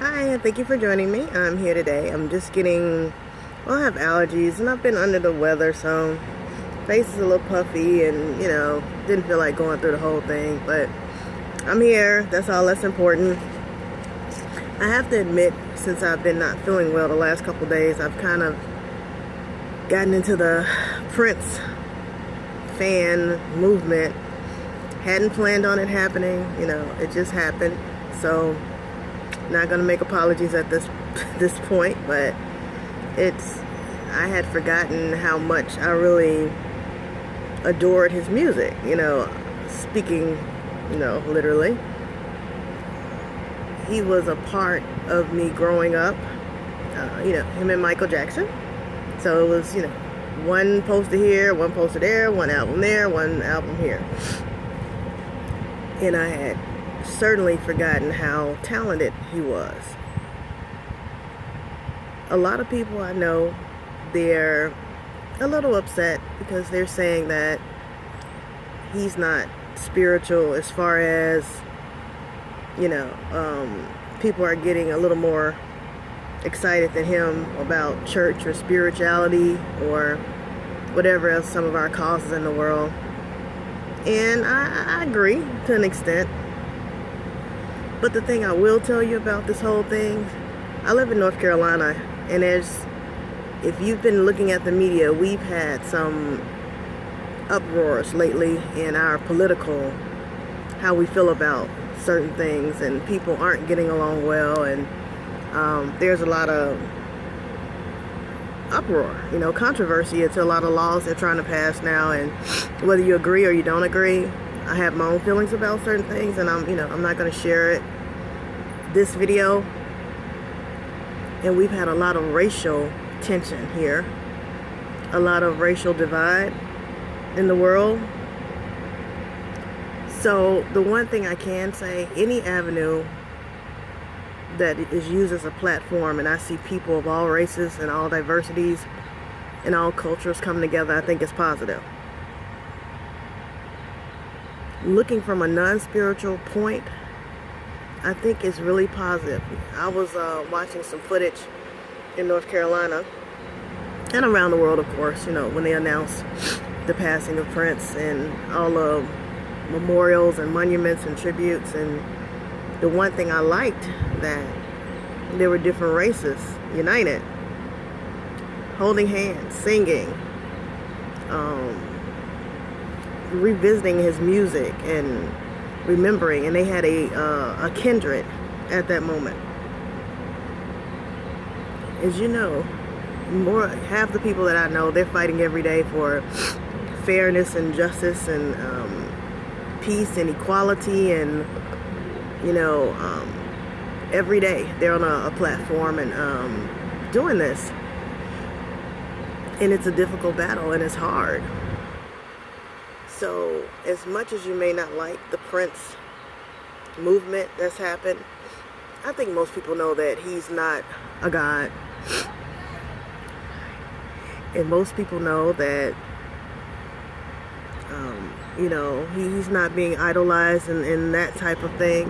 Hi, and thank you for joining me. I'm here today. I'm just getting, well, I have allergies and I've been under the weather, so face is a little puffy and, didn't feel like going through the whole thing, but I'm here. That's all that's important. I have to admit, since I've been not feeling well the last couple days, I've kind of gotten into the Prince fan movement. Hadn't planned on it happening, it just happened. So not gonna make apologies at this point, but I had forgotten how much I really adored his music, speaking, literally. He was a part of me growing up, him and Michael Jackson. So it was, one poster here, one poster there, one album there, one album here. And I had certainly forgotten how talented he was. A lot of people I know, they're a little upset because they're saying that he's not spiritual as far as, people are getting a little more excited than him about church or spirituality or whatever else some of our causes in the world. And I agree to an extent. But the thing I will tell you about this whole thing, I live in North Carolina, and if you've been looking at the media, we've had some uproars lately in our political, how we feel about certain things, and people aren't getting along well, and there's a lot of uproar, controversy. It's a lot of laws they're trying to pass now, and whether you agree or you don't agree, I have my own feelings about certain things, and I'm not going to share it this video. And we've had a lot of racial tension here, a lot of racial divide in the world. So the one thing I can say, any avenue that is used as a platform, and I see people of all races and all diversities and all cultures coming together, I think it's positive. Looking from a non-spiritual point, I think it's really positive. I was watching some footage in North Carolina and around the world, of course, when they announced the passing of Prince and all the memorials and monuments and tributes. And the one thing I liked, that there were different races united, holding hands, singing, revisiting his music and remembering, and they had a kindred at that moment. As you know, half the people that I know, they're fighting every day for fairness and justice and peace and equality, and every day they're on a platform and doing this. And it's a difficult battle, and it's hard. So as much as you may not like the Prince movement that's happened, I think most people know that he's not a god. And most people know that, he's not being idolized and that type of thing.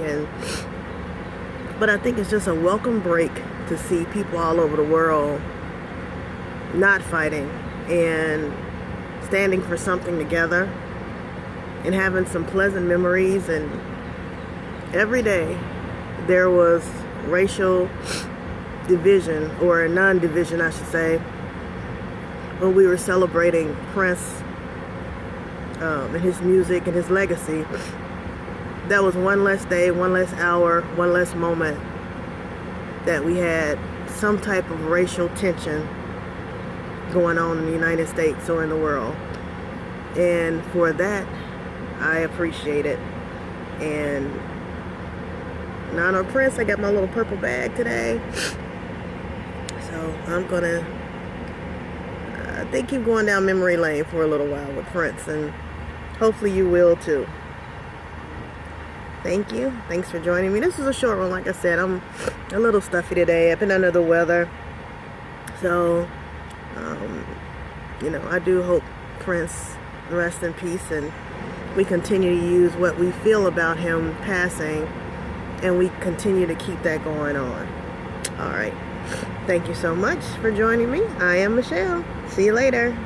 But I think it's just a welcome break to see people all over the world not fighting and standing for something together and having some pleasant memories. And every day there was racial division, or non-division I should say, when we were celebrating Prince and his music and his legacy. That was one less day, one less hour, one less moment that we had some type of racial tension going on in the United States or in the world. And for that, I appreciate it. And in honor of Prince, I got my little purple bag today. So I'm gonna, I think, keep going down memory lane for a little while with Prince, and hopefully you will too. Thank you. Thanks for joining me. This is a short one. Like I said, I'm a little stuffy today. I've been under the weather. So, I do hope Prince rest in peace, and we continue to use what we feel about him passing, and we continue to keep that going on. All right. Thank you so much for joining me. I am Michelle. See you later.